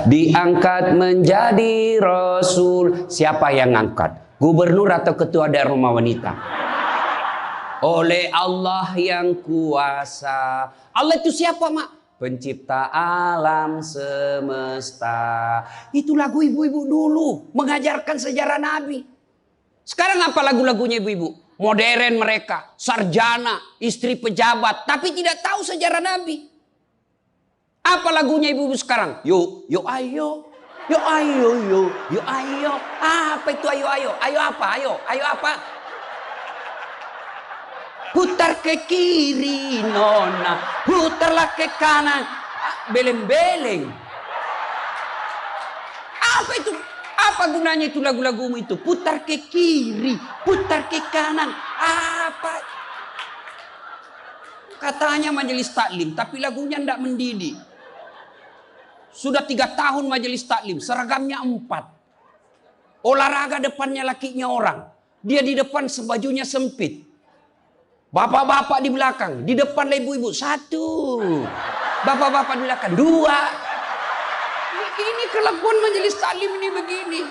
diangkat menjadi rasul. Siapa yang ngangkat? Gubernur atau ketua daerah rumah wanita? Oleh Allah yang kuasa. Allah itu siapa, Mak? Pencipta alam semesta. Itu lagu ibu-ibu dulu mengajarkan sejarah Nabi. Sekarang apa lagu-lagunya ibu-ibu? Modern mereka, sarjana, istri pejabat, tapi tidak tahu sejarah Nabi. Apa lagunya ibu-ibu sekarang? Yuk, yuk ayo. Yuk ayo, yuk, yuk ayo. Apa itu ayo ayo? Ayo apa? Ayo apa? Putar ke kiri nona, putarlah ke kanan. Beleng-beleng. Apa itu? Apa gunanya itu lagu-lagumu itu? Putar ke kiri, putar ke kanan. Apa? Katanya majelis taklim, tapi lagunya tidak mendidik. Sudah 3 tahun majelis taklim, seragamnya 4. Olahraga depannya lakinya orang. Dia di depan sebajunya sempit. Bapak-bapak di belakang, di depan ibu-ibu 1. Bapak-bapak di belakang 2. Ini kelakuan majelis taklim ini begini.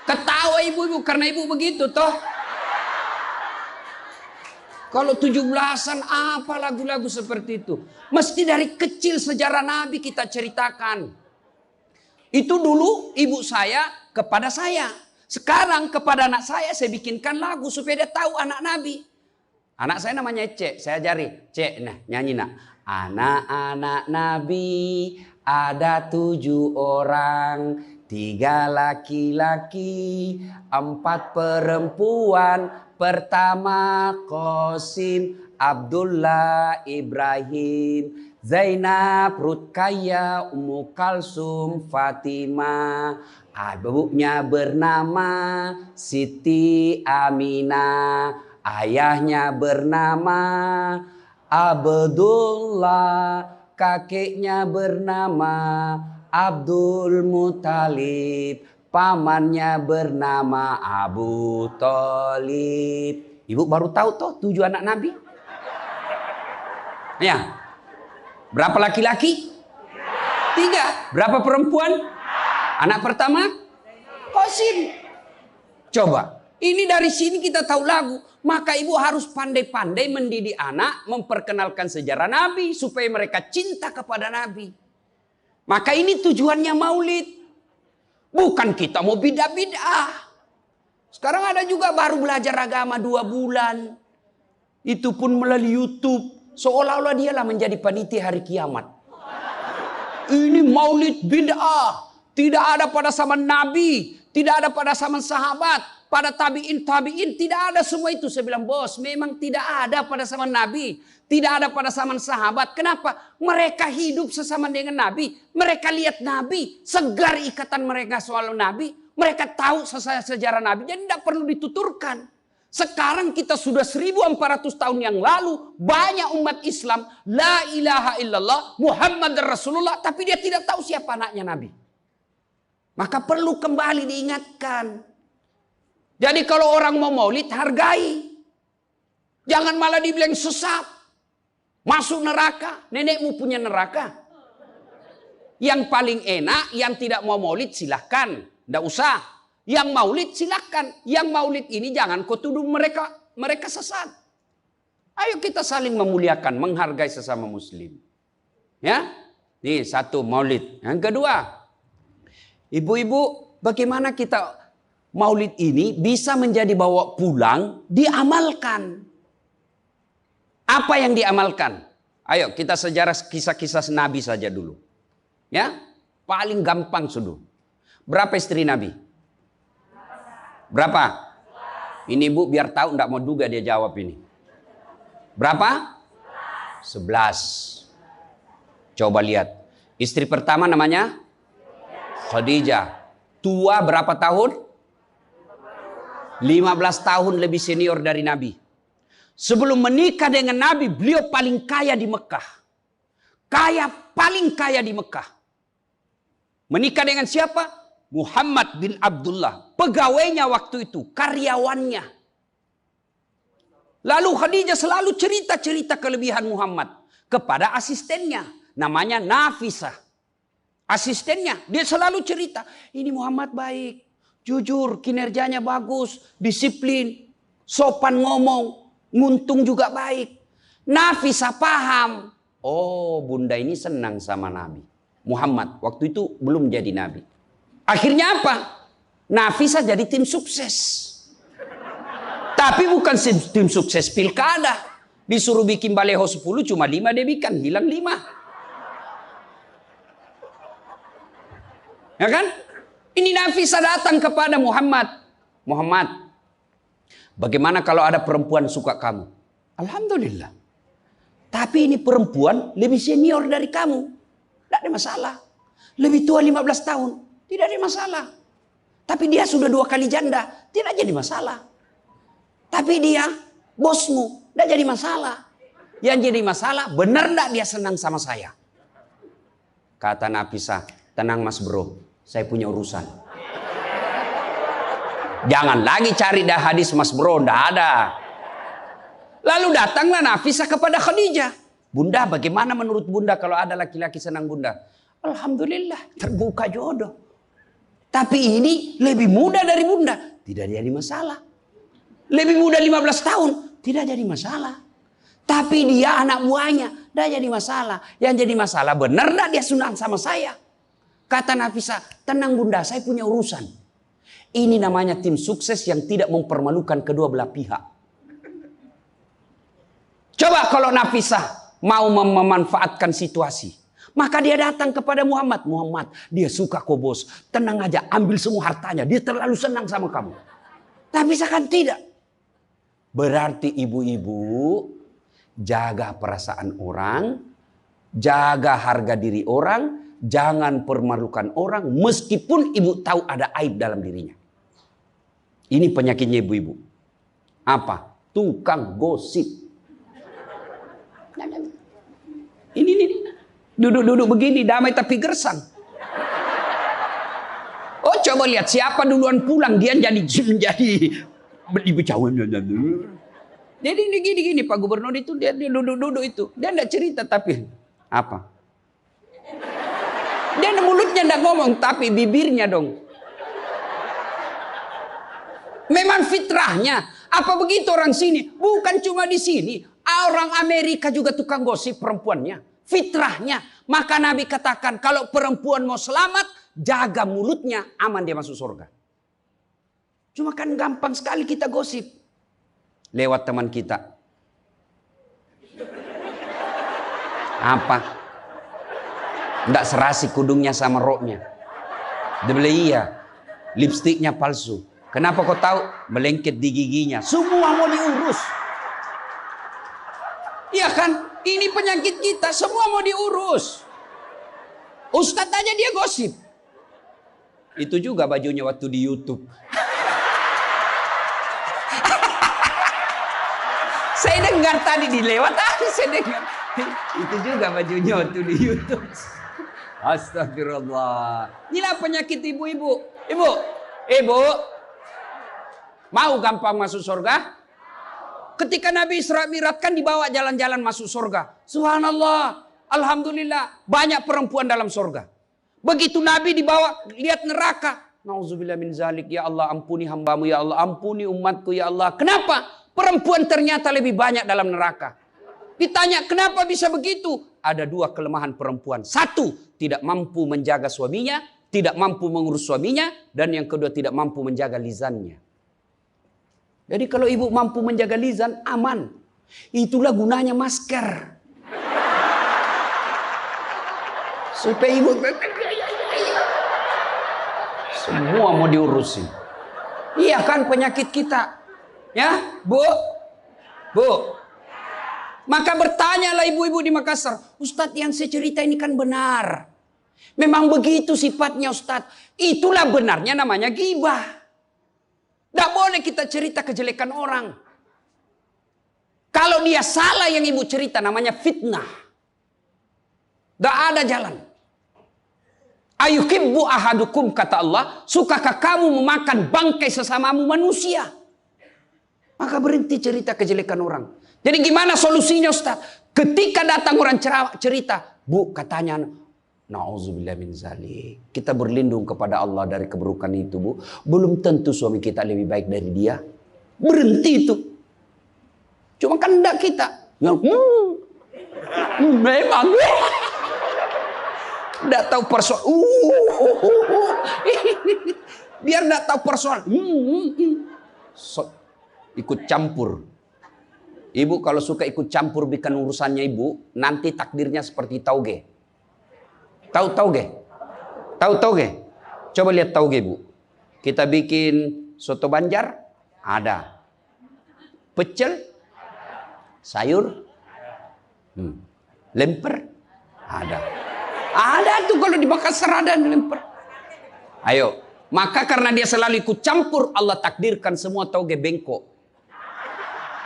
Ketawa ibu-ibu karena ibu begitu toh. Kalau 17-an apa lagu-lagu seperti itu? Mesti dari kecil sejarah Nabi kita ceritakan. Itu dulu ibu saya kepada saya. Sekarang kepada anak saya bikinkan lagu supaya dia tahu anak Nabi. Anak saya namanya Cek, saya ajari. Cek, nah nyanyi nak. Anak-anak Nabi ada 7 orang, 3 laki-laki, 4 perempuan. Pertama Qasim, Abdullah, Ibrahim, Zainab, Rutkaya, Ummu Kalsum, Fatimah. Ibunya bernama Siti Aminah. Ayahnya bernama Abdullah. Kakeknya bernama Abdul Muthalib. Pamannya bernama Abu Thalib. Ibu baru tahu toh 7 anak Nabi? Ya. Berapa laki-laki? 3. Berapa perempuan? Anak pertama? Qasim. Coba. Ini dari sini kita tahu lagu. Maka ibu harus pandai-pandai mendidik anak. Memperkenalkan sejarah Nabi. Supaya mereka cinta kepada Nabi. Maka ini tujuannya maulid. Bukan kita mau bid'ah. Sekarang ada juga baru belajar agama 2 bulan. Itu pun melalui YouTube. Seolah-olah dialah menjadi panitia hari kiamat. Ini maulid bid'ah. Tidak ada pada zaman Nabi. Tidak ada pada zaman sahabat. Pada tabi'in tidak ada semua itu. Saya bilang bos memang tidak ada pada zaman Nabi. Tidak ada pada zaman sahabat. Kenapa? Mereka hidup sesama dengan Nabi. Mereka lihat Nabi. Segar ikatan mereka soal Nabi. Mereka tahu sejarah Nabi. Jadi tidak perlu dituturkan. Sekarang kita sudah 1400 tahun yang lalu. Banyak umat Islam. La ilaha illallah. Muhammad Rasulullah. Tapi dia tidak tahu siapa anaknya Nabi. Maka perlu kembali diingatkan. Jadi kalau orang mau maulid hargai. Jangan malah dibilang sesat. Masuk neraka. Nenekmu punya neraka. Yang paling enak. Yang tidak mau maulid silahkan. Tidak usah. Yang maulid silahkan. Yang maulid ini jangan kau tuduh mereka sesat. Ayo kita saling memuliakan. Menghargai sesama muslim. Ya. Ini 1 maulid. Yang kedua. Ibu-ibu bagaimana kita maulid ini bisa menjadi bawa pulang. Diamalkan. Apa yang diamalkan? Ayo kita sejarah kisah-kisah Nabi saja dulu. Ya, paling gampang sudah. Berapa istri Nabi? Berapa? Ini ibu biar tahu enggak mau duga dia jawab ini. Berapa? 11. Coba lihat. Istri pertama namanya Khadijah. Tua berapa tahun? 15 tahun lebih senior dari Nabi. Sebelum menikah dengan Nabi, beliau paling kaya di Mekah. Paling kaya di Mekah. Menikah dengan siapa? Muhammad bin Abdullah. Pegawainya waktu itu, karyawannya. Lalu Khadijah selalu cerita-cerita kelebihan Muhammad kepada asistennya. Namanya Nafisah. Asistennya, dia selalu cerita, ini Muhammad baik, jujur, kinerjanya bagus, disiplin, sopan ngomong, nguntung juga baik. Nafisa paham, oh bunda ini senang sama Nabi Muhammad. Waktu itu belum jadi Nabi. Akhirnya apa? Nafisa jadi tim sukses. Tapi bukan tim sukses pilkada. Disuruh bikin baleho 10, cuma 5 dia bikin, hilang 5. Ya kan? Ini Nafisa datang kepada Muhammad. Muhammad, bagaimana kalau ada perempuan suka kamu? Alhamdulillah. Tapi ini perempuan lebih senior dari kamu. Tidak ada masalah. Lebih tua 15 tahun. Tidak ada masalah. Tapi dia sudah 2 kali janda. Tidak jadi masalah. Tapi dia bosmu. Tidak jadi masalah. Yang jadi masalah, benar tidak dia senang sama saya? Kata Nafisa, tenang mas bro. Saya punya urusan. Jangan lagi cari dah hadis mas bro. Tidak ada. Lalu datanglah Nafisa kepada Khadijah. Bunda, bagaimana menurut bunda kalau ada laki-laki senang bunda? Alhamdulillah, terbuka jodoh. Tapi ini lebih muda dari bunda. Tidak jadi masalah. Lebih muda 15 tahun. Tidak jadi masalah. Tapi dia anak buahnya. Tidak jadi masalah. Yang jadi masalah, benar tidak dia senang sama saya? Kata Nafisa, tenang bunda, saya punya urusan. Ini namanya tim sukses yang tidak mempermalukan kedua belah pihak. Coba kalau Nafisa mau memanfaatkan situasi. Maka dia datang kepada Muhammad. Muhammad, dia suka kok bos. Tenang aja, ambil semua hartanya. Dia terlalu senang sama kamu. Nafisa kan tidak. Berarti ibu-ibu jaga perasaan orang. Jaga harga diri orang. Jangan permalukan orang. Meskipun ibu tahu ada aib dalam dirinya. Ini penyakitnya ibu-ibu. Apa? Tukang gosip. Ini. Duduk-duduk begini damai tapi gersang. Oh coba lihat siapa duluan pulang dia jadi dibecawan. Jadi ini gini Pak Gubernur itu dia duduk-duduk itu. Dia enggak cerita tapi apa? Dia mulutnya enggak ngomong tapi bibirnya dong. Memang fitrahnya. Apa begitu orang sini? Bukan cuma di sini. Orang Amerika juga tukang gosip perempuannya. Fitrahnya. Maka Nabi katakan kalau perempuan mau selamat, jaga mulutnya, aman dia masuk surga. Cuma kan gampang sekali kita gosip. Lewat teman kita. Apa? Nggak serasi kudungnya sama roknya. Dia bilang iya. Lipstiknya palsu. Kenapa kau tahu? Melengket di giginya. Semua mau diurus. Iya kan? Ini penyakit kita. Semua mau diurus. Ustadz aja dia gosip. Itu juga bajunya waktu di YouTube. Saya dengar tadi dilewat. Saya dengar. Itu juga bajunya waktu di YouTube. Astagfirullah. Inilah penyakit ibu-ibu. Ibu. Mau gampang masuk surga? Ketika Nabi Isra Mi'raj kan dibawa jalan-jalan masuk surga. Subhanallah. Alhamdulillah. Banyak perempuan dalam surga. Begitu Nabi dibawa lihat neraka. Nauzubillah min zalik. Ya Allah ampuni hambamu. Ya Allah ampuni umatku. Ya Allah. Kenapa? Perempuan ternyata lebih banyak dalam neraka. Ditanya kenapa bisa begitu? Ada 2 kelemahan perempuan. 1. Tidak mampu menjaga suaminya. Tidak mampu mengurus suaminya. Dan yang kedua tidak mampu menjaga lisannya. Jadi kalau ibu mampu menjaga lisan, aman. Itulah gunanya masker. Supaya ibu semua mau diurusin. Iya kan penyakit kita. Ya, Bu. Maka bertanyalah ibu-ibu di Makassar. Ustadz yang saya cerita ini kan benar. Memang begitu sifatnya Ustadz. Itulah benarnya namanya ghibah. Tidak boleh kita cerita kejelekan orang. Kalau dia salah yang ibu cerita namanya fitnah. Tidak ada jalan. Ayuhibbu ahadukum kata Allah. Sukakah kamu memakan bangkai sesamamu manusia? Maka berhenti cerita kejelekan orang. Jadi gimana solusinya Ustaz? Ketika datang orang cerita. Bu katanya Nauzubillah min zalik. Kita berlindung kepada Allah dari keburukan itu, Bu. Belum tentu suami kita lebih baik dari dia. Berhenti itu. Cuma kan enggak kita. Memang. Enggak tahu persoalan. Biar enggak tahu persoalan. Ikut campur. Ibu kalau suka ikut campur bikin urusannya ibu, nanti takdirnya seperti tauge. Tahu tauge? Tahu tauge? Coba lihat tauge, Bu. Kita bikin soto Banjar, ada. Pecel, sayur, lemper, ada. Ada tuh kalau di Makassar ada lemper. Ayo, maka karena dia selalu ikut campur, Allah takdirkan semua tauge bengkok.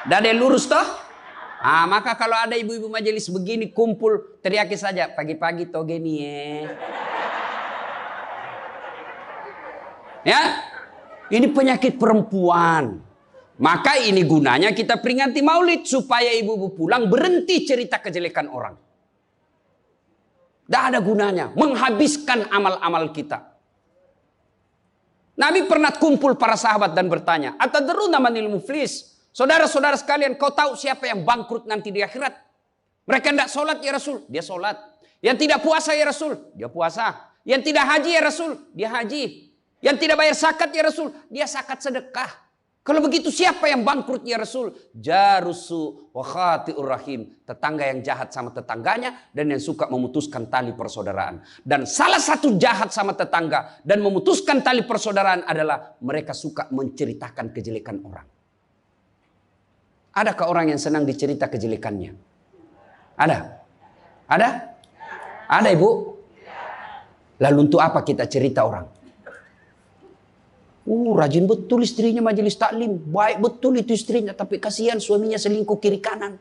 Dan ada yang lurus toh? Maka kalau ada ibu-ibu majelis begini kumpul, teriaki saja, pagi-pagi toge nih ya. Ini penyakit perempuan. Maka ini gunanya kita peringati maulid supaya ibu-ibu pulang berhenti cerita kejelekan orang. Tidak ada gunanya, menghabiskan amal-amal kita. Nabi pernah kumpul para sahabat dan bertanya, atadruna manil muflis? Saudara-saudara sekalian, kau tahu siapa yang bangkrut nanti di akhirat? Mereka tidak sholat ya Rasul, dia sholat. Yang tidak puasa ya Rasul, dia puasa. Yang tidak haji ya Rasul, dia haji. Yang tidak bayar zakat ya Rasul, dia zakat sedekah. Kalau begitu siapa yang bangkrut ya Rasul? Jarusu wa khati'ur rahim. Tetangga yang jahat sama tetangganya dan yang suka memutuskan tali persaudaraan. Dan salah satu jahat sama tetangga dan memutuskan tali persaudaraan adalah mereka suka menceritakan kejelekan orang. Adakah orang yang senang dicerita kejelekannya? Ada? Ada? Ada ibu? Lalu untuk apa kita cerita orang? Rajin betul istrinya majelis taklim. Baik betul itu istrinya. Tapi kasihan suaminya selingkuh kiri kanan.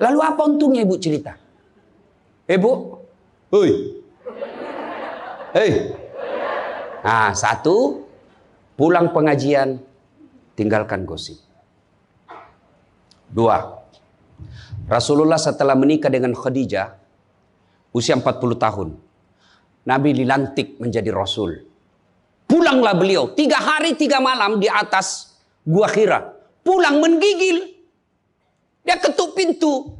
Lalu apa untungnya ibu cerita? Ibu? Hei. Hei. Nah, satu. Pulang pengajian. Tinggalkan gosip. Dua, Rasulullah setelah menikah dengan Khadijah, usia 40 tahun, Nabi dilantik menjadi Rasul. Pulanglah beliau, 3 hari 3 malam di atas Gua Hira. Pulang menggigil. Dia ketuk pintu.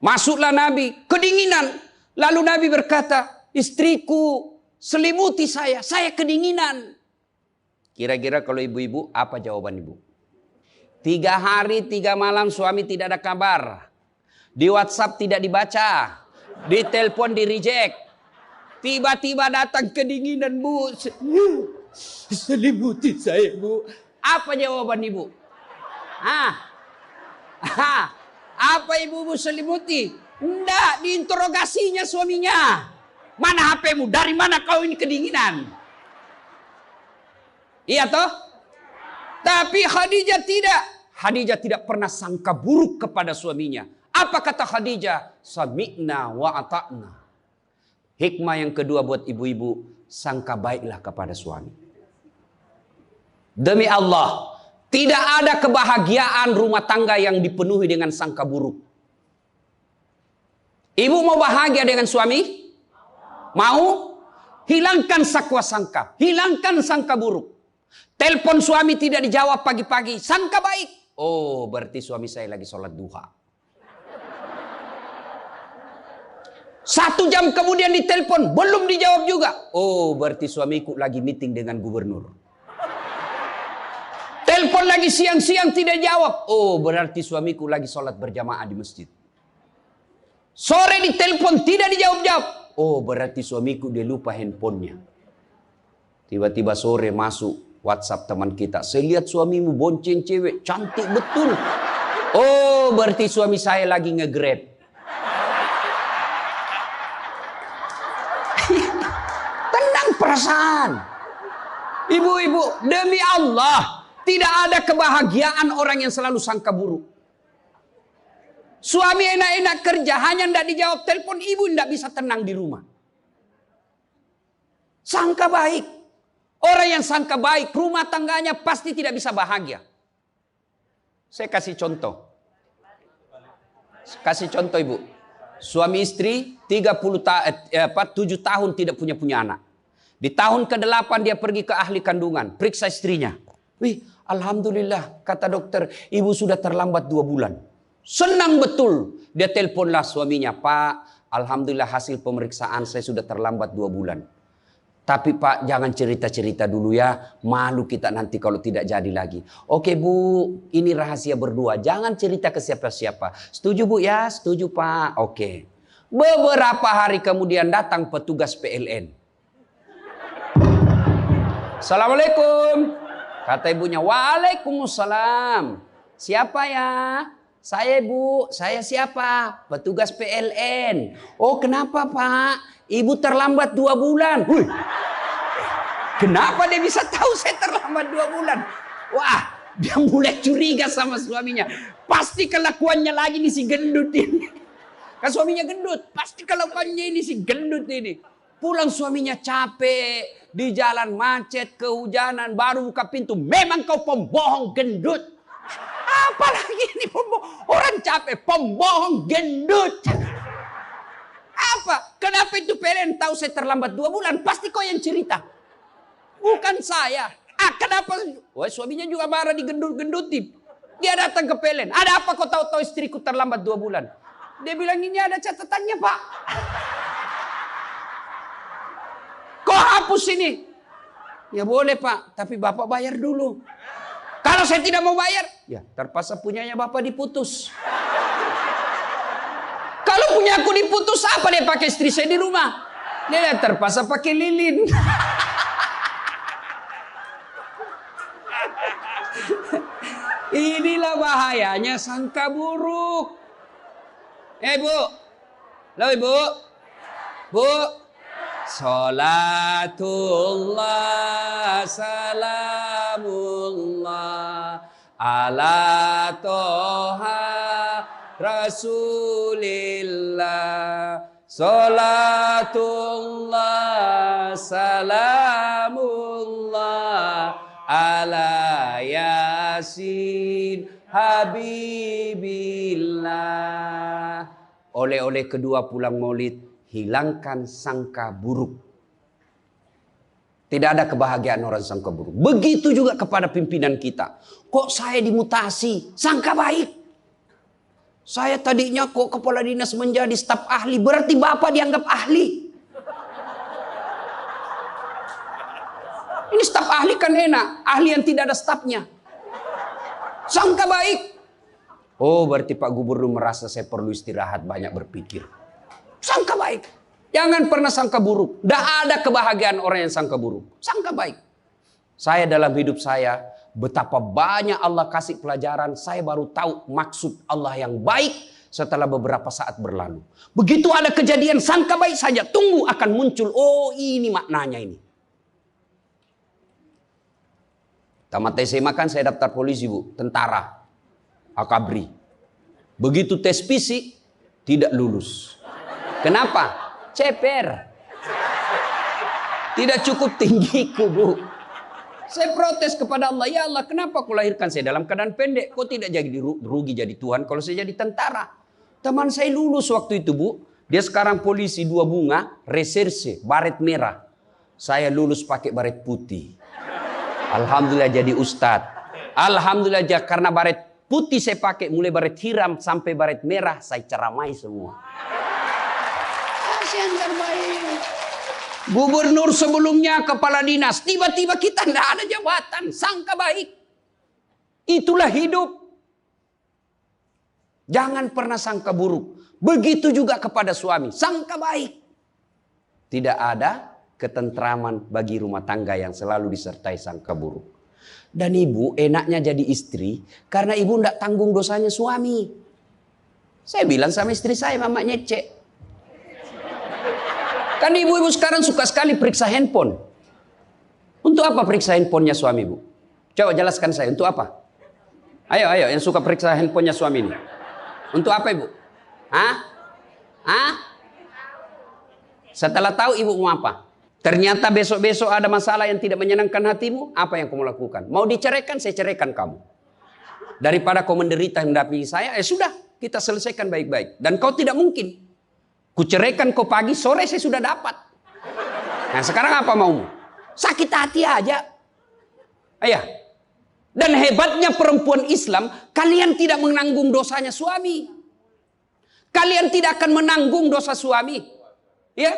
Masuklah Nabi, kedinginan. Lalu Nabi berkata, istriku selimuti saya kedinginan. Kira-kira kalau ibu-ibu, apa jawaban ibu? 3 hari 3 malam suami tidak ada kabar. Di WhatsApp tidak dibaca. Di telepon di reject. Tiba-tiba datang kedinginan, Bu. Selimuti saya, Bu. Apa jawaban ibu? Apa ibu selimuti? Enggak, diinterogasinya suaminya. Mana HP-mu? Dari mana kau ini kedinginan? Iya toh? Tapi Khadijah tidak. Khadijah tidak pernah sangka buruk kepada suaminya. Apa kata Khadijah? Sami'na wa ata'na. Hikmah yang kedua buat ibu-ibu, sangka baiklah kepada suami. Demi Allah, tidak ada kebahagiaan rumah tangga yang dipenuhi dengan sangka buruk. Ibu mau bahagia dengan suami? Mau? Hilangkan sakwa sangka, hilangkan sangka buruk. Telepon suami tidak dijawab pagi-pagi, sangka baik. Oh, berarti suami saya lagi sholat duha. 1 jam kemudian ditelepon, belum dijawab juga. Oh, berarti suamiku lagi meeting dengan gubernur. Telepon lagi siang-siang tidak jawab. Oh, berarti suamiku lagi sholat berjamaah di masjid. Sore ditelepon tidak dijawab-jawab. Oh, berarti suamiku dia lupa handphonenya. Tiba-tiba sore masuk WhatsApp teman kita. Saya lihat suamimu bonceng cewek. Cantik betul. Oh, berarti suami saya lagi nge-grab. Tenang perasaan. Ibu-ibu, demi Allah. Tidak ada kebahagiaan orang yang selalu sangka buruk. Suami enak-enak kerja. Hanya tidak dijawab telepon. Ibu tidak bisa tenang di rumah. Sangka baik. Orang yang sangka baik, rumah tangganya pasti tidak bisa bahagia. Saya kasih contoh. Kasih contoh ibu. Suami istri 7 tahun tidak punya anak. Di tahun ke-8 dia pergi ke ahli kandungan, periksa istrinya. Wih, alhamdulillah, kata dokter, ibu sudah terlambat 2 bulan. Senang betul. Dia teleponlah suaminya, Pak, alhamdulillah hasil pemeriksaan saya sudah terlambat 2 bulan. Tapi Pak, jangan cerita-cerita dulu ya. Malu kita nanti kalau tidak jadi lagi. Oke Bu, ini rahasia berdua. Jangan cerita ke siapa-siapa. Setuju Bu ya? Setuju Pak. Oke. Beberapa hari kemudian datang petugas PLN. Assalamualaikum. Kata ibunya, waalaikumsalam. Siapa ya? Saya Bu, saya siapa? Petugas PLN. Oh kenapa Pak? Ibu terlambat 2 bulan. Wih. Kenapa dia bisa tahu saya terlambat 2 bulan? Wah, dia mulai curiga sama suaminya. Pasti kelakuannya lagi nih si gendut ini. Kan suaminya gendut. Pasti kelakuannya ini si gendut ini. Pulang suaminya capek. Di jalan macet, kehujanan, baru buka pintu. Memang kau pembohong gendut. Apalagi ini pembohong. Orang capek, pembohong gendut. Apa? Kenapa itu PLN tahu saya terlambat 2 bulan? Pasti kau yang cerita. Bukan saya. Kenapa? Wah, suaminya juga marah digendut-gendutin. Dia datang ke PLN. Ada apa kau tahu-tahu istriku terlambat 2 bulan? Dia bilang ini ada catatannya Pak. Kau hapus ini. Ya boleh Pak, tapi Bapak bayar dulu. Kalau saya tidak mau bayar, ya terpaksa punyanya Bapak diputus. Kalau punya aku diputus, apa dia pakai istri saya di rumah? Dia terpaksa pakai lilin. Inilah bahayanya sangka buruk. Bu. Halo Ibu. Bu. Salatullah salamullah ala toha Rasulillah. Salatullah salamullah ala Yasin Habibillah. Oleh-oleh kedua pulang maulid, hilangkan sangka buruk. Tidak ada kebahagiaan orang sangka buruk. Begitu juga kepada pimpinan kita. Kok saya dimutasi? Sangka baik. Saya tadinya kok kepala dinas menjadi staf ahli. Berarti Bapak dianggap ahli. Ini staf ahli kan enak. Ahli yang tidak ada stafnya. Sangka baik. Oh berarti Pak Gubernur merasa saya perlu istirahat, banyak berpikir. Sangka baik. Jangan pernah sangka buruk. Tidak ada kebahagiaan orang yang sangka buruk. Sangka baik. Saya dalam hidup saya, betapa banyak Allah kasih pelajaran. Saya baru tahu maksud Allah yang baik setelah beberapa saat berlalu. Begitu ada kejadian sangka baik saja. Tunggu akan muncul. Oh ini maknanya ini. Tamat SMA kan saya daftar polisi Bu. Tentara. Akabri. Begitu tes fisik. Tidak lulus. Kenapa? Ceper. Tidak cukup tinggiku Bu. Saya protes kepada Allah. Ya Allah kenapa kau lahirkan saya dalam keadaan pendek. Kau tidak jadi rugi jadi Tuhan kalau saya jadi tentara. Teman saya lulus waktu itu Bu. Dia sekarang polisi 2 bunga. Reserse. Baret merah. Saya lulus pakai baret putih. Alhamdulillah jadi ustadz. Alhamdulillah karena baret putih saya pakai. Mulai baret hiram sampai baret merah. Saya ceramai semua. Yang terbaik. Gubernur sebelumnya kepala dinas. Tiba-tiba kita tidak ada jabatan. Sangka baik. Itulah hidup. Jangan pernah sangka buruk. Begitu juga kepada suami. Sangka baik. Tidak ada ketentraman bagi rumah tangga yang selalu disertai sangka buruk. Dan ibu enaknya jadi istri. Karena ibu tidak tanggung dosanya suami. Saya bilang sama istri saya, Mama nyecek. Kan ibu-ibu sekarang suka sekali periksa handphone. Untuk apa periksa handphonenya suami Bu? Coba jelaskan saya, untuk apa? Ayo yang suka periksa handphonenya suami ini. Untuk apa Ibu? Setelah tahu ibu mau apa? Ternyata besok-besok ada masalah yang tidak menyenangkan hatimu. Apa yang kamu lakukan? Mau diceraikan, saya ceraikan kamu. Daripada kau menderita mendampingi saya, sudah kita selesaikan baik-baik. Dan kau tidak mungkin. Kuceraikan kau pagi, sore saya sudah dapat. Nah sekarang apa maumu? Sakit hati aja. Ayah. Dan hebatnya perempuan Islam, kalian tidak menanggung dosanya suami. Kalian tidak akan menanggung dosa suami. Ya,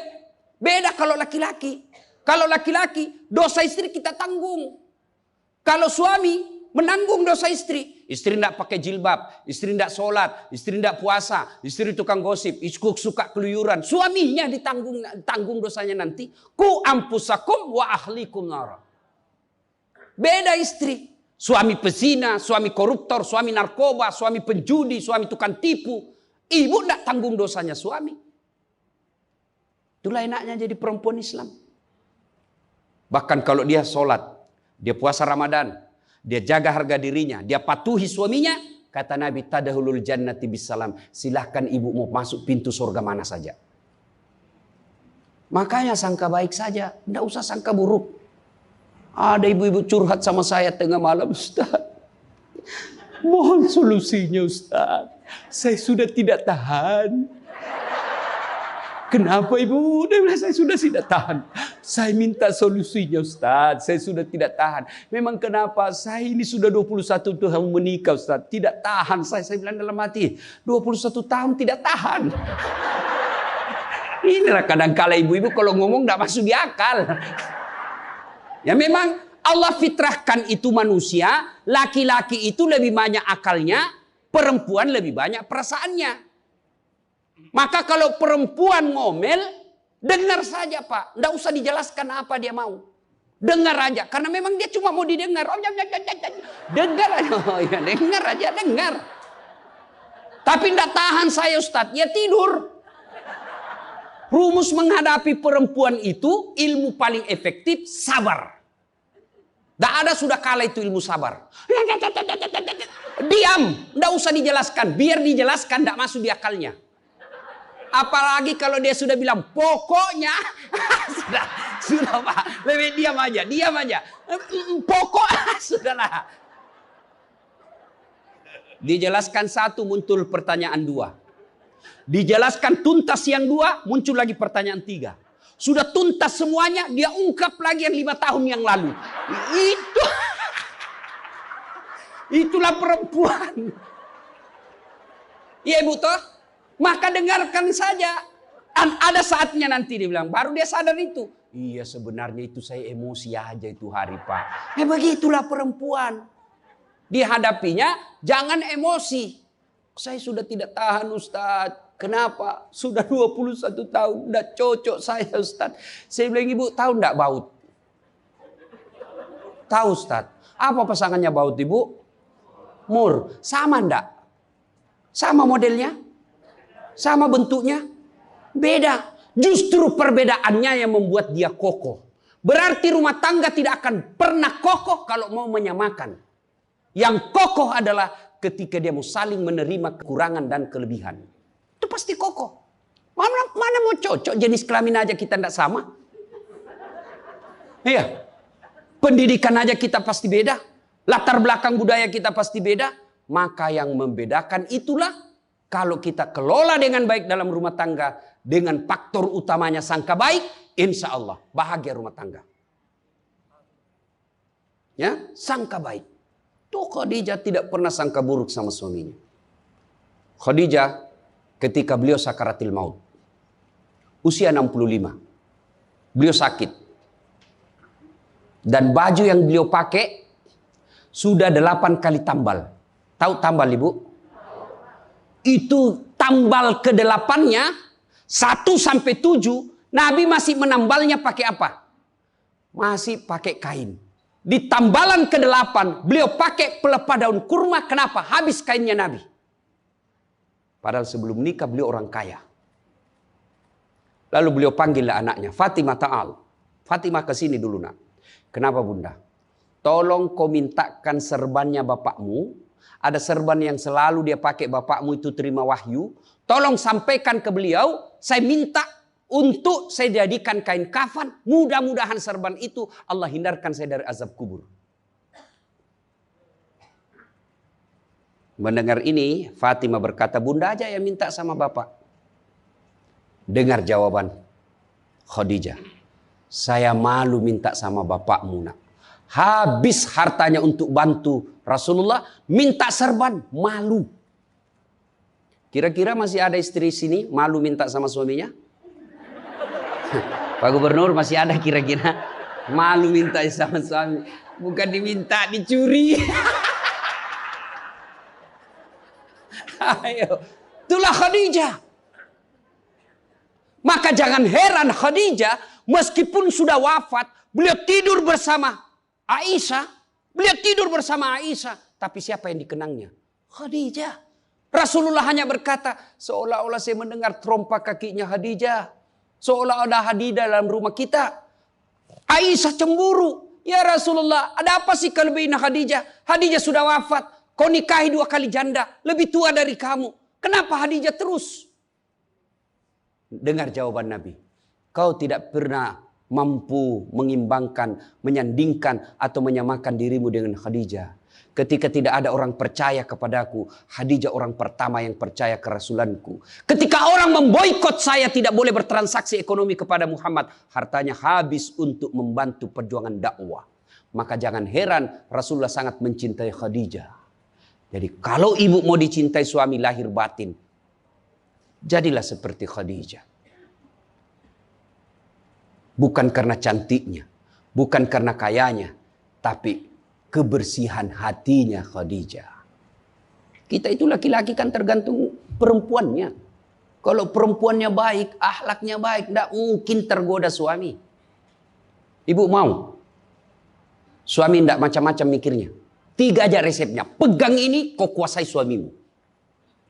beda kalau laki-laki. Kalau laki-laki, dosa istri kita tanggung. Kalau suami menanggung dosa istri. Istri tidak pakai jilbab, istri tidak sholat, istri tidak puasa, istri tukang gosip, istri suka keluyuran. Suaminya ditanggung dosanya nanti. Ku ampusakum wa ahlikum nara. Beda istri. Suami pezina, suami koruptor, suami narkoba, suami penjudi, suami tukang tipu. Ibu tidak tanggung dosanya suami. Itulah enaknya jadi perempuan Islam. Bahkan kalau dia sholat, dia puasa Ramadan, dia jaga harga dirinya, dia patuhi suaminya, kata Nabi, tadahulul jannati bisalam. Silahkan ibu mau masuk pintu surga mana saja. Makanya sangka baik saja, tidak usah sangka buruk. Ada ibu-ibu curhat sama saya tengah malam, Ustaz. Mohon solusinya Ustaz. Saya sudah tidak tahan. Kenapa ibu? Dia bilang saya sudah tidak tahan. Saya minta solusinya Ustaz. Saya sudah tidak tahan. Memang kenapa? Saya ini sudah 21 tahun menikah Ustaz. Tidak tahan. Saya bilang dalam hati. 21 tahun tidak tahan. Inilah kadang-kala ibu-ibu kalau ngomong tidak masuk di akal. Ya memang Allah fitrahkan itu manusia. Laki-laki itu lebih banyak akalnya. Perempuan lebih banyak perasaannya. Maka kalau perempuan ngomel, dengar saja Pak. Tidak usah dijelaskan apa dia mau. Dengar aja. Karena memang dia cuma mau didengar. Dengar aja. Oh, ya, dengar aja, dengar. Tapi tidak tahan saya Ustaz. Ya tidur. Rumus menghadapi perempuan itu, ilmu paling efektif, sabar. Tidak ada sudah kalah itu ilmu sabar. Diam. Tidak usah dijelaskan. Biar dijelaskan tidak masuk di akalnya. Apalagi kalau dia sudah bilang pokoknya. sudah Pak. Lebih diam aja. Pokok. Sudahlah. Dijelaskan satu, muncul pertanyaan dua. Dijelaskan tuntas yang dua, muncul lagi pertanyaan tiga. Sudah tuntas semuanya, dia ungkap lagi yang 5 tahun yang lalu. Itulah perempuan. Iya Ibu toh? Maka dengarkan saja. Ada saatnya nanti dia bilang, baru dia sadar itu. Iya sebenarnya itu saya emosi aja itu hari Pak. Begitulah perempuan. Dihadapinya jangan emosi. Saya sudah tidak tahan Ustaz. Kenapa? Sudah 21 tahun. Udah cocok saya Ustaz. Saya bilang Ibu tahu enggak baut? Tahu Ustaz. Apa pasangannya baut Ibu? Mur. Sama enggak? Sama modelnya? Sama bentuknya? Beda. Justru perbedaannya yang membuat dia kokoh. Berarti rumah tangga tidak akan pernah kokoh kalau mau menyamakan. Yang kokoh adalah ketika dia mau saling menerima kekurangan dan kelebihan. Itu pasti kokoh. Mana mau cocok jenis kelamin aja kita tidak sama. Iya. Pendidikan aja kita pasti beda. Latar belakang budaya kita pasti beda. Maka yang membedakan itulah kalau kita kelola dengan baik dalam rumah tangga. Dengan faktor utamanya sangka baik. Insya Allah bahagia rumah tangga. Ya, sangka baik. Tuh Khadijah tidak pernah sangka buruk sama suaminya. Khadijah ketika beliau sakaratil maut. Usia 65. Beliau sakit. Dan baju yang beliau pakai sudah 8 kali tambal. Tahu tambal Ibu? Itu tambal ke-8-nya 1 sampai 7 Nabi masih menambalnya pakai apa? Masih pakai kain. Di tambalan ke-8 beliau pakai pelepah daun kurma. Kenapa? Habis kainnya Nabi. Padahal sebelum nikah beliau orang kaya. Lalu beliau panggillah anaknya, Fatimah ta'al. Fatimah ke sini dulu nak. Kenapa Bunda? Tolong kau mintakan serbannya bapakmu. Ada serban yang selalu dia pakai bapakmu itu terima wahyu. Tolong sampaikan ke beliau. Saya minta untuk saya jadikan kain kafan. Mudah-mudahan serban itu Allah hindarkan saya dari azab kubur. Mendengar ini Fatimah berkata, Bunda aja yang minta sama bapak. Dengar jawaban Khadijah. Saya malu minta sama bapakmu, nak. Habis hartanya untuk bantu Rasulullah, minta serban, malu. Kira-kira masih ada istri sini malu minta sama suaminya? Pak Gubernur, masih ada kira-kira malu minta sama suami? Bukan diminta, dicuri. Ayo, itulah Khadijah. Maka jangan heran Khadijah meskipun sudah wafat, beliau tidur bersama Aisyah. Beliau tidur bersama Aisyah. Tapi siapa yang dikenangnya? Khadijah. Rasulullah hanya berkata, seolah-olah saya mendengar trompa kakinya Khadijah. Seolah ada Khadijah dalam rumah kita. Aisyah cemburu. Ya Rasulullah, ada apa sih kelebihan Khadijah? Khadijah sudah wafat. Kau nikahi 2 kali janda. Lebih tua dari kamu. Kenapa Khadijah terus? Dengar jawaban Nabi. Kau tidak pernah mampu mengimbangkan, menyandingkan atau menyamakan dirimu dengan Khadijah. Ketika tidak ada orang percaya kepadaku, Khadijah orang pertama yang percaya kerasulanku. Ketika orang memboikot saya tidak boleh bertransaksi ekonomi kepada Muhammad, hartanya habis untuk membantu perjuangan dakwah. Maka jangan heran Rasulullah sangat mencintai Khadijah. Jadi kalau ibu mau dicintai suami lahir batin, jadilah seperti Khadijah. Bukan karena cantiknya, bukan karena kayanya, tapi kebersihan hatinya Khadijah. Kita itu laki-laki kan tergantung perempuannya. Kalau perempuannya baik, akhlaknya baik, tidak mungkin tergoda suami. Ibu mau? Suami tidak macam-macam mikirnya. 3 aja resepnya. Pegang ini, kau kuasai suamimu.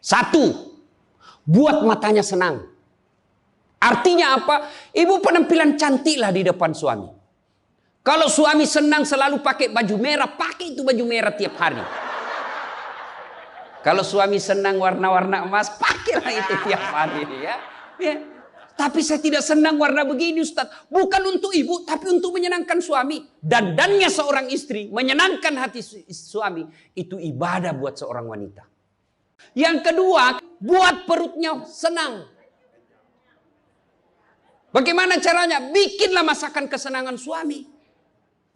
1, buat matanya senang. Artinya apa? Ibu penampilan cantiklah di depan suami. Kalau suami senang selalu pakai baju merah, pakai itu baju merah tiap hari. Kalau suami senang warna-warna emas, pakailah itu tiap hari. Ya. Tapi saya tidak senang warna begini, Ustaz. Bukan untuk ibu, tapi untuk menyenangkan suami. Dandannya seorang istri, menyenangkan hati suami, itu ibadah buat seorang wanita. Yang kedua, buat perutnya senang. Bagaimana caranya? Bikinlah masakan kesenangan suami.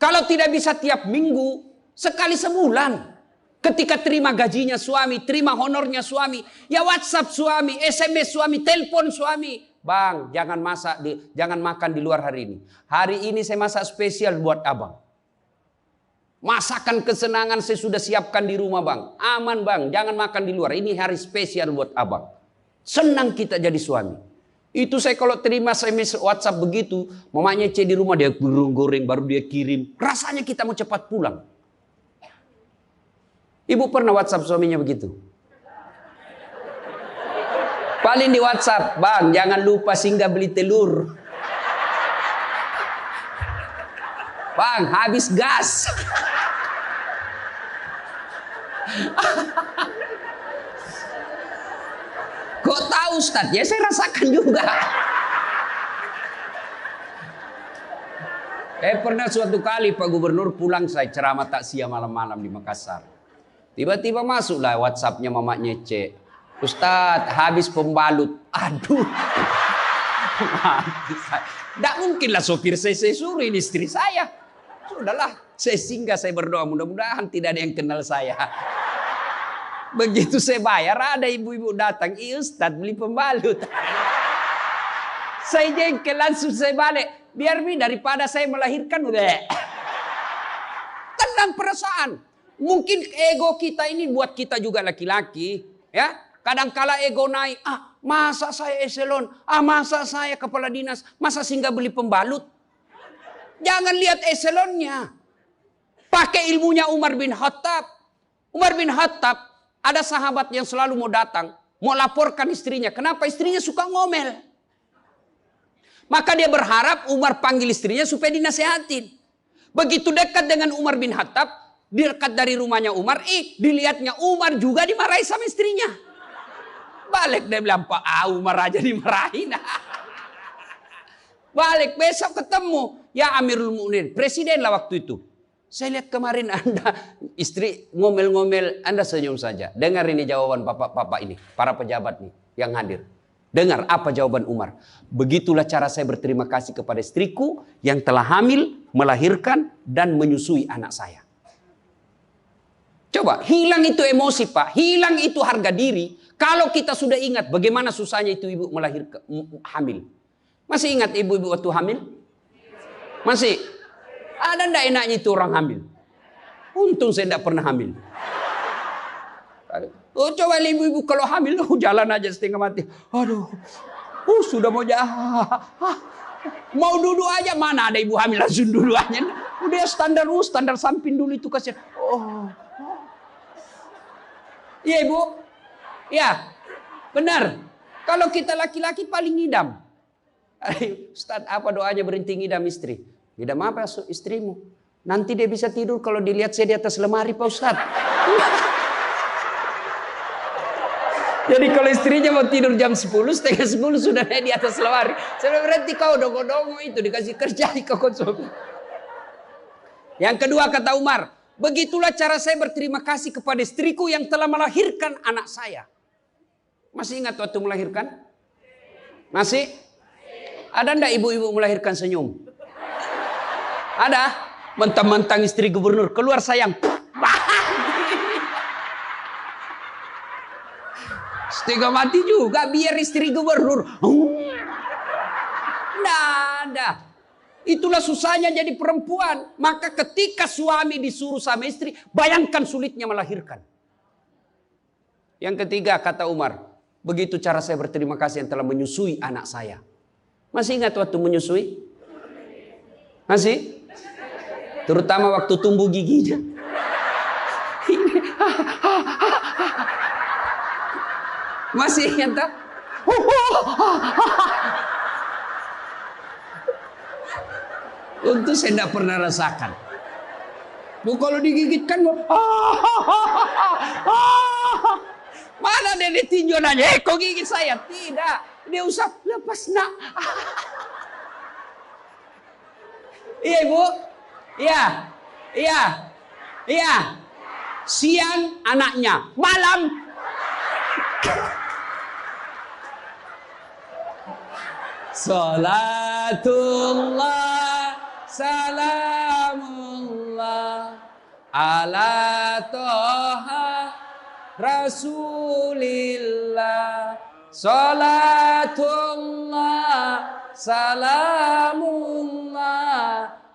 Kalau tidak bisa tiap minggu, sekali sebulan. Ketika terima gajinya suami, terima honornya suami, ya WhatsApp suami, SMS suami, telepon suami. Bang, jangan makan di luar hari ini. Hari ini saya masak spesial buat abang. Masakan kesenangan saya sudah siapkan di rumah bang. Aman bang, jangan makan di luar. Ini hari spesial buat abang. Senang kita jadi suami. Itu saya kalau terima SMS WhatsApp begitu, mamanya C di rumah dia goreng baru dia kirim. Rasanya kita mau cepat pulang. Ibu pernah WhatsApp suaminya begitu? Paling di WhatsApp, bang jangan lupa singgah beli telur. Bang habis gas. Kok tahu Ustaz? Ya saya rasakan juga. Pernah suatu kali Pak Gubernur pulang saya ceramah takziah malam-malam di Makassar. Tiba-tiba masuklah WhatsAppnya mamanya C. Ustaz habis pembalut. Aduh. Tidak mungkinlah sopir saya suruh ini istri saya. Sudahlah saya singgah saya berdoa mudah-mudahan tidak ada yang kenal saya. Begitu saya bayar ada ibu-ibu datang, iya Ustaz beli pembalut. Saya jengkel langsung saya balik. Biar daripada saya melahirkan udah. Tenang perasaan. Mungkin ego kita ini buat kita juga laki-laki. Ya, kadangkala ego naik. Masa saya eselon? Masa saya kepala dinas? Masa singgah beli pembalut? Jangan lihat eselonnya. Pakai ilmunya Umar bin Khattab. Umar bin Khattab. Ada sahabat yang selalu mau datang, mau laporkan istrinya. Kenapa istrinya suka ngomel? Maka dia berharap Umar panggil istrinya supaya dinasehatin. Begitu dekat dengan Umar bin Khattab, dekat dari rumahnya Umar, dilihatnya Umar juga dimarahi sama istrinya. Balik dia bilang, Pak Umar aja dimarahin. Balik besok ketemu, ya Amirul Mukminin, presiden lah waktu itu. Saya lihat kemarin Anda istri ngomel-ngomel, Anda senyum saja. Dengar ini jawaban bapak-bapak ini, para pejabat nih yang hadir. Dengar apa jawaban Umar. Begitulah cara saya berterima kasih kepada istriku yang telah hamil, melahirkan, dan menyusui anak saya. Coba, hilang itu emosi Pak. Hilang itu harga diri. Kalau kita sudah ingat bagaimana susahnya itu ibu melahirkan, hamil. Masih ingat ibu-ibu waktu hamil? Masih? Ada enggak enaknya itu orang hamil? Untung saya enggak pernah hamil. Oh, coba ibu-ibu kalau hamil, jalan aja setengah mati. Aduh, sudah mau mau duduk aja, mana ada ibu hamil langsung duduk aja. Udah standar samping dulu itu kasihan. Iya ibu, ya benar. Kalau kita laki-laki paling ngidam. Ustaz, apa doanya berhenti ngidam istri? Ngidam apa istrimu? Nanti dia bisa tidur kalau dilihat saya di atas lemari Pak Ustaz. Jadi kalau istrinya mau tidur jam 10, setengah 10 sudah naik di atas lemari. Saya berarti kau dongo-dongo itu dikasih kerja di konsumsi. Yang kedua kata Umar, begitulah cara saya berterima kasih kepada istriku yang telah melahirkan anak saya. Masih ingat waktu melahirkan? Masih? Ada enggak ibu-ibu melahirkan senyum? Ada? Mentang-mentang istri gubernur, keluar sayang. Setengah mati juga biar istri gubernur. Nggak ada. Itulah susahnya jadi perempuan. Maka ketika suami disuruh sama istri, bayangkan sulitnya melahirkan. Yang ketiga kata Umar, begitu cara saya berterima kasih yang telah menyusui anak saya. Masih ingat waktu menyusui? Masih? Terutama waktu tumbuh giginya. Masih ingat tak? Untuk saya tidak pernah rasakan. Kalau digigitkan, mana dia ditinjau nanya, kok gigit saya? Tidak, dia usap, lepas nak. Iya ibu, iya. Siang anaknya, malam. Salatullah salamullah ala toha rasulillah. Salatullah salamullah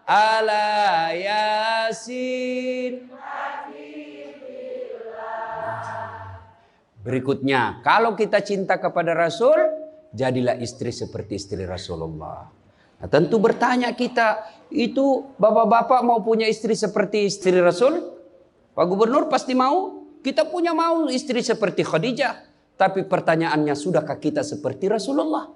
ala yasin. Berikutnya, kalau kita cinta kepada Rasul, jadilah istri seperti istri Rasulullah. Nah, tentu bertanya kita, itu bapak-bapak mau punya istri seperti istri Rasul? Pak Gubernur pasti mau. Kita punya mau istri seperti Khadijah. Tapi pertanyaannya, sudahkah kita seperti Rasulullah?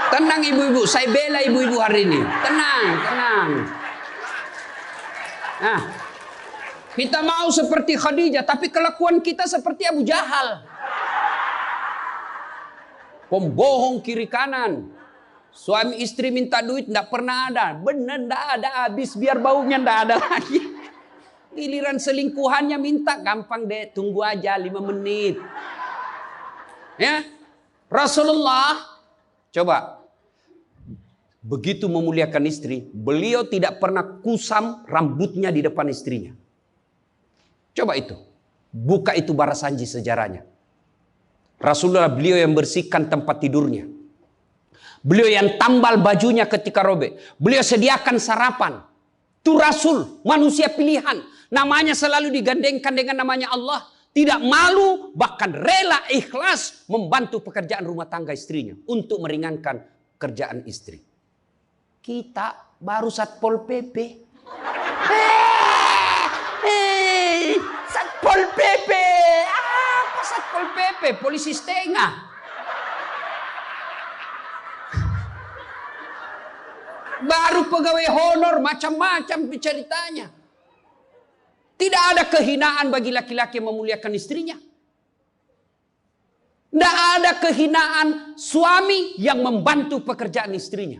Tenang ibu-ibu, saya bela ibu-ibu hari ini. Tenang. Nah, kita mau seperti Khadijah, tapi kelakuan kita seperti Abu Jahal. Pembohong kiri kanan. Suami istri minta duit, tidak pernah ada. Benar, tidak ada, habis biar baunya tidak ada lagi. Giliran selingkuhannya minta, gampang deh, tunggu aja 5 menit. Ya, Rasulullah, coba. Begitu memuliakan istri, beliau tidak pernah kusam rambutnya di depan istrinya. Coba itu. Buka itu Barasanji sejarahnya. Rasulullah beliau yang bersihkan tempat tidurnya. Beliau yang tambal bajunya ketika robek. Beliau sediakan sarapan. Itu Rasul, manusia pilihan. Namanya selalu digandengkan dengan namanya Allah. Tidak malu, bahkan rela ikhlas membantu pekerjaan rumah tangga istrinya. Untuk meringankan kerjaan istri. Kita baru Satpol PP. Satpol PP. Apa Satpol PP? Polisi setengah. Baru pegawai honor, macam-macam ceritanya. Tidak ada kehinaan bagi laki-laki yang memuliakan istrinya. Tidak ada kehinaan suami yang membantu pekerjaan istrinya.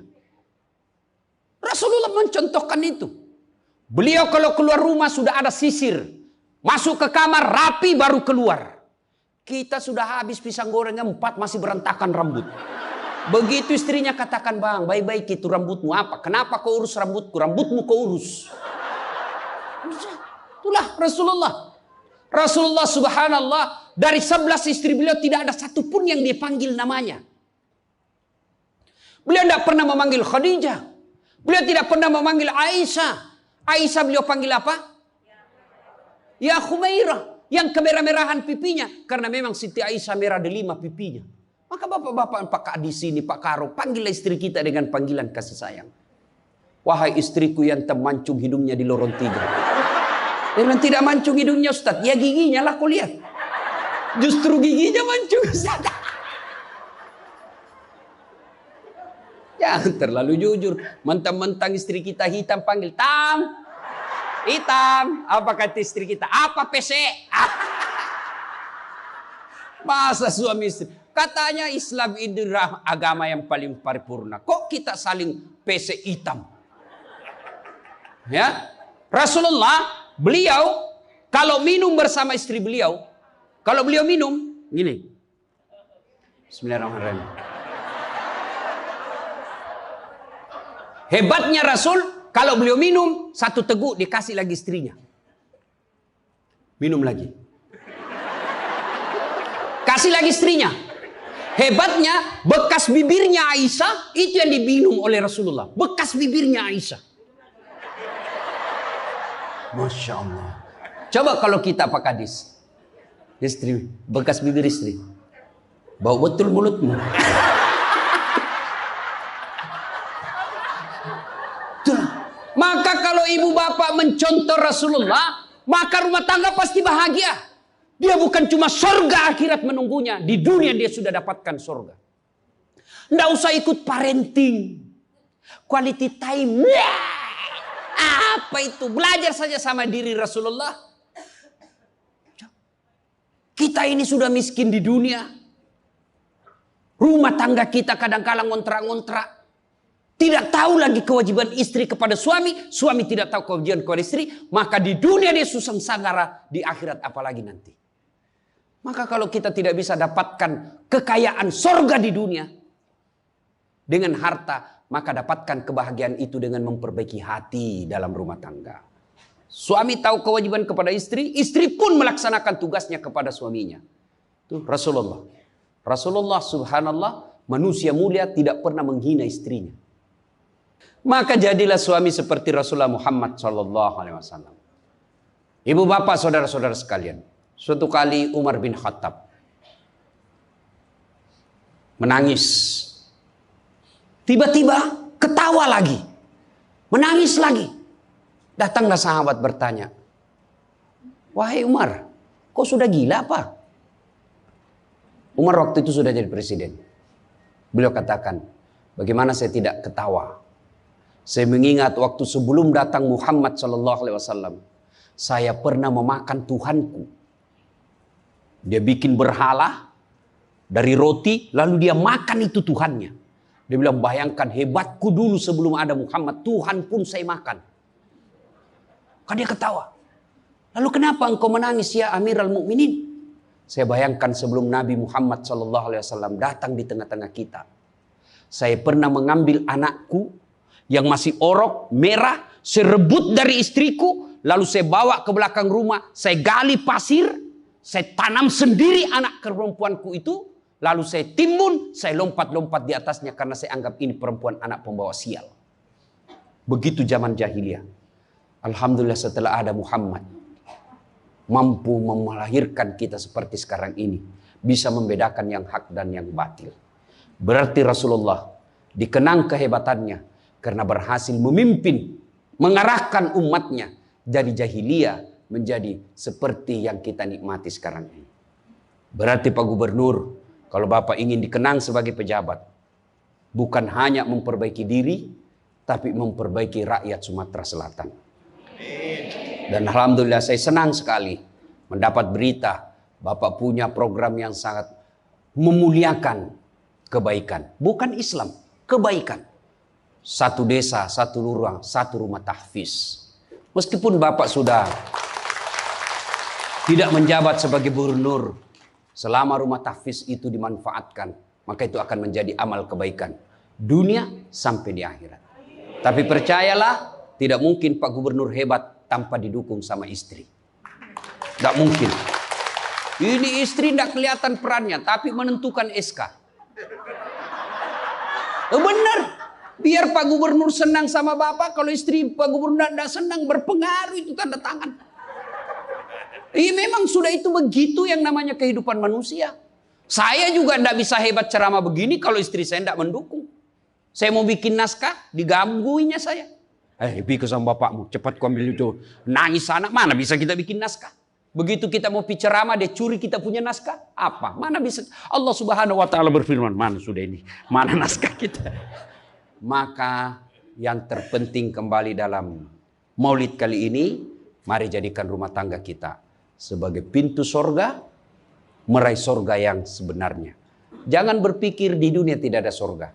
Rasulullah mencontohkan itu. Beliau kalau keluar rumah sudah ada sisir. Masuk ke kamar rapi baru keluar. Kita sudah habis pisang gorengnya 4 masih berantakan rambut. Begitu istrinya katakan, bang, baik-baik itu rambutmu apa? Kenapa kau urus rambutku? Rambutmu kau urus. Itulah Rasulullah. Rasulullah subhanallah, dari 11 istri beliau tidak ada satupun yang dia panggil namanya. Beliau tidak pernah memanggil Khadijah. Beliau tidak pernah memanggil Aisyah. Aisyah beliau panggil apa? Ya Khumairah. Yang kemerah-merahan pipinya. Karena memang Siti Aisyah merah delima pipinya. Maka bapak-bapak, Pak Kak di sini, Pak Karo, panggillah istri kita dengan panggilan kasih sayang. Wahai istriku yang termancung hidungnya di lorong 3. Dia bilang, tidak mancung hidungnya Ustaz. Ya giginya lah kau lihat. Justru giginya mancung Ustaz. Jangan terlalu jujur. Mentang-mentang istri kita hitam panggil Tam. Hitam. Apa kata istri kita? Apa PC? Masa suami istri? Katanya Islam itu agama yang paling paripurna. Kok kita saling PC hitam? Ya, Rasulullah beliau kalau minum bersama istri beliau, kalau beliau minum gini. Bismillahirrahmanirrahim. Hebatnya Rasul, kalau beliau minum, 1 teguk dikasih lagi istrinya. Minum lagi. Kasih lagi istrinya. Hebatnya, bekas bibirnya Aisyah, itu yang diminum oleh Rasulullah. Bekas bibirnya Aisyah. Masya Allah. Coba kalau kita Pak Kadis. Istri, bekas bibir istri. Bau betul mulutmu. Maka kalau ibu bapak mencontoh Rasulullah, maka rumah tangga pasti bahagia. Dia bukan cuma surga akhirat menunggunya. Di dunia dia sudah dapatkan surga. Nggak usah ikut parenting. Quality time. Apa itu? Belajar saja sama diri Rasulullah. Kita ini sudah miskin di dunia. Rumah tangga kita kadang-kala ngontrak-ngontrak. Tidak tahu lagi kewajiban istri kepada suami. Suami tidak tahu kewajiban kepada istri. Maka di dunia dia susah sanggara. Di akhirat apalagi nanti. Maka kalau kita tidak bisa dapatkan kekayaan sorga di dunia. Dengan harta. Maka dapatkan kebahagiaan itu dengan memperbaiki hati dalam rumah tangga. Suami tahu kewajiban kepada istri. Istri pun melaksanakan tugasnya kepada suaminya. Itu Rasulullah. Rasulullah subhanallah. Manusia mulia tidak pernah menghina istrinya. Maka jadilah suami seperti Rasulullah Muhammad SAW. Ibu bapak saudara-saudara sekalian. Suatu kali Umar bin Khattab menangis. Tiba-tiba ketawa lagi. Menangis lagi. Datanglah sahabat bertanya. Wahai Umar, kok sudah gila apa? Umar waktu itu sudah jadi presiden. Beliau katakan, bagaimana saya tidak ketawa? Saya mengingat waktu sebelum datang Muhammad SAW, saya pernah memakan Tuhanku. Dia bikin berhala dari roti, lalu dia makan itu Tuhannya. Dia bilang, bayangkan hebatku dulu sebelum ada Muhammad, Tuhan pun saya makan. Kan dia ketawa. Lalu kenapa engkau menangis ya Amirul Mukminin? Saya bayangkan sebelum Nabi Muhammad SAW datang di tengah-tengah kita. Saya pernah mengambil anakku yang masih orok, merah, saya rebut dari istriku, lalu saya bawa ke belakang rumah, saya gali pasir, saya tanam sendiri anak perempuanku itu, lalu saya timbun, saya lompat-lompat di atasnya karena saya anggap ini perempuan anak pembawa sial. Begitu zaman jahiliyah. Alhamdulillah setelah ada Muhammad, mampu melahirkan kita seperti sekarang ini, bisa membedakan yang hak dan yang batil. Berarti Rasulullah dikenang kehebatannya, karena berhasil memimpin, mengarahkan umatnya dari jahiliyah menjadi seperti yang kita nikmati sekarang ini. Berarti Pak Gubernur, kalau Bapak ingin dikenang sebagai pejabat, bukan hanya memperbaiki diri, tapi memperbaiki rakyat Sumatera Selatan. Dan Alhamdulillah saya senang sekali mendapat berita Bapak punya program yang sangat memuliakan kebaikan. Bukan Islam, kebaikan. 1 desa, 1 lurah, 1 rumah tahfiz. Meskipun Bapak sudah tidak menjabat sebagai gubernur, Selama rumah tahfiz itu dimanfaatkan, maka itu akan menjadi amal kebaikan dunia sampai di akhirat. Tapi percayalah, tidak mungkin Pak Gubernur hebat tanpa didukung sama istri. Tidak mungkin. Ini istri tidak kelihatan perannya, tapi menentukan SK. Benar. Biar Pak Gubernur senang sama Bapak, kalau istri Pak Gubernur tidak senang, berpengaruh itu tanda tangan. Memang sudah itu begitu yang namanya kehidupan manusia. Saya juga tidak bisa hebat ceramah begini kalau istri saya tidak mendukung. Saya mau bikin naskah, digangguinya saya. Pergi sama bapakmu, cepat kau ambil itu. Nangis sana, mana bisa kita bikin naskah? Begitu kita mau ceramah, dia curi kita punya naskah. Apa? Mana bisa? Allah Subhanahu wa Ta'ala berfirman, mana sudah ini? Mana naskah kita? Maka yang terpenting kembali dalam maulid kali ini, mari jadikan rumah tangga kita sebagai pintu sorga, meraih sorga yang sebenarnya. Jangan berpikir di dunia tidak ada sorga.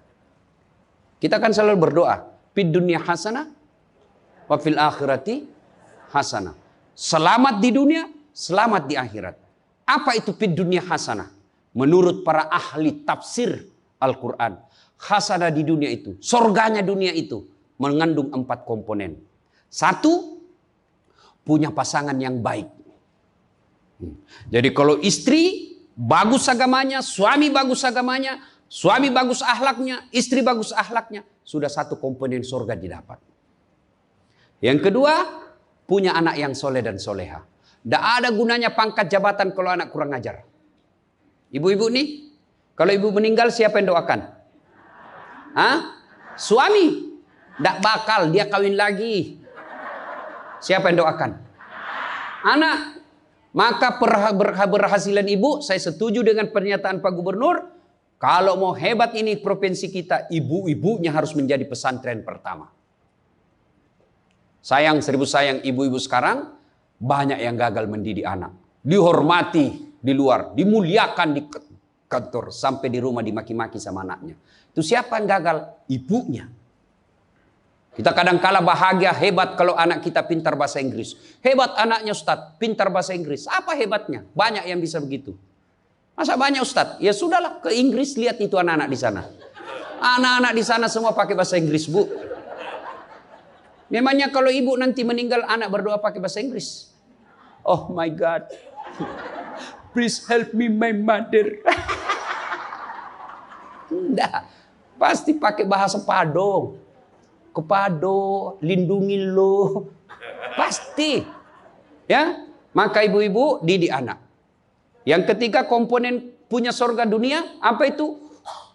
Kita kan selalu berdoa, fid dunya hasanah, wa fil akhirati hasanah. Selamat di dunia, selamat di akhirat. Apa itu fid dunya hasanah? Menurut para ahli tafsir Al-Quran, hasanah di dunia itu, sorganya dunia itu mengandung 4 komponen. 1, punya pasangan yang baik. Jadi kalau istri bagus agamanya, suami bagus agamanya, suami bagus akhlaknya, istri bagus akhlaknya, sudah 1 komponen surga didapat. Yang kedua, punya anak yang soleh dan soleha. Tidak ada gunanya pangkat jabatan kalau anak kurang ajar. Ibu-ibu nih, kalau ibu meninggal siapa yang doakan? Suami. Tidak bakal, dia kawin lagi. Siapa yang doakan? Anak. Maka berhasilan ibu, saya setuju dengan pernyataan Pak Gubernur. Kalau mau hebat ini provinsi kita, ibu-ibunya harus menjadi pesantren pertama. Sayang, seribu sayang, ibu-ibu sekarang banyak yang gagal mendidik anak. Dihormati di luar, dimuliakan di kantor, sampai di rumah dimaki-maki sama anaknya. Itu siapa yang gagal? Ibunya. Kita kadang-kala bahagia, hebat kalau anak kita pintar bahasa Inggris. Hebat anaknya Ustadz, pintar bahasa Inggris. Apa hebatnya? Banyak yang bisa begitu. Masa banyak Ustadz? Ya sudahlah, ke Inggris lihat itu anak-anak di sana. Anak-anak di sana semua pakai bahasa Inggris, Bu. Memangnya kalau ibu nanti meninggal, anak berdoa pakai bahasa Inggris? Oh my God. Please help me my mother. Enggak. Pasti pakai bahasa Padong. Kepado, lindungi lo. Pasti. Ya, maka ibu-ibu didik anak. Yang ketiga komponen punya surga dunia, apa itu?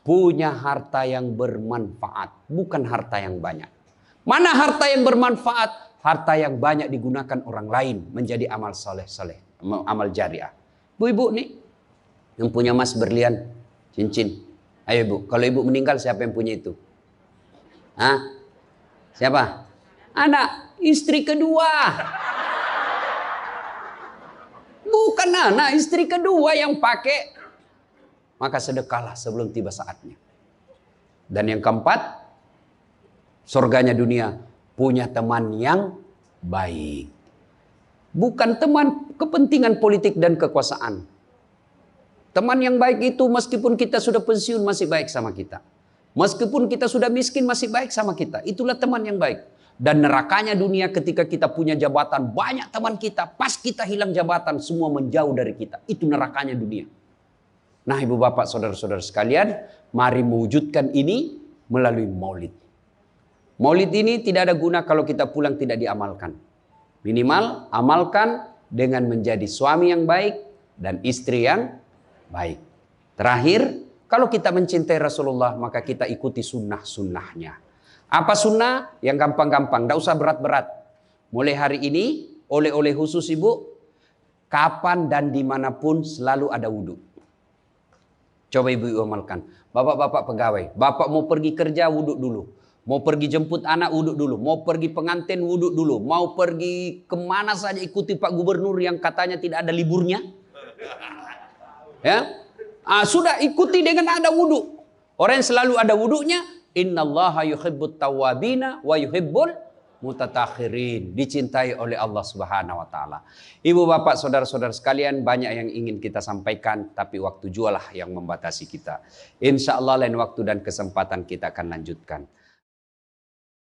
Punya harta yang bermanfaat, bukan harta yang banyak. Mana harta yang bermanfaat? Harta yang banyak digunakan orang lain menjadi amal soleh-soleh, amal jariah. Bu-ibu nih, yang punya emas berlian, cincin. Ayo ibu, kalau ibu meninggal siapa yang punya itu? Siapa? Anak, istri kedua. Bukan anak, istri kedua yang pakai. Maka sedekahlah sebelum tiba saatnya. Dan yang keempat, surganya dunia, punya teman yang baik. Bukan teman kepentingan politik dan kekuasaan. Teman yang baik itu meskipun kita sudah pensiun masih baik sama kita. Meskipun kita sudah miskin masih baik sama kita. Itulah teman yang baik. Dan nerakanya dunia ketika kita punya jabatan. Banyak teman kita. Pas kita hilang jabatan semua menjauh dari kita. Itu nerakanya dunia. Nah ibu bapak saudara-saudara sekalian. Mari mewujudkan ini melalui maulid. Maulid ini tidak ada guna kalau kita pulang tidak diamalkan. Minimal amalkan dengan menjadi suami yang baik. Dan istri yang baik. Terakhir. Kalau kita mencintai Rasulullah, maka kita ikuti sunnah-sunnahnya. Apa sunnah? Yang gampang-gampang, tidak usah berat-berat. Mulai hari ini, oleh-oleh khusus ibu, kapan dan dimanapun selalu ada wudhu. Coba ibu amalkan. Bapak-bapak pegawai, bapak mau pergi kerja wudhu dulu. Mau pergi jemput anak wudhu dulu. Mau pergi pengantin wudhu dulu. Mau pergi kemana saja ikuti Pak Gubernur yang katanya tidak ada liburnya. Ya. Sudah ikuti dengan ada wudhu. Orang yang selalu ada wudhunya, innallaha yuhibbut tawwabina wa yuhibbul mutattakhirin, dicintai oleh Allah Subhanahu wa taala. Ibu bapak saudara-saudara sekalian, banyak yang ingin kita sampaikan tapi waktu jualah yang membatasi kita. Insya Allah lain waktu dan kesempatan kita akan lanjutkan.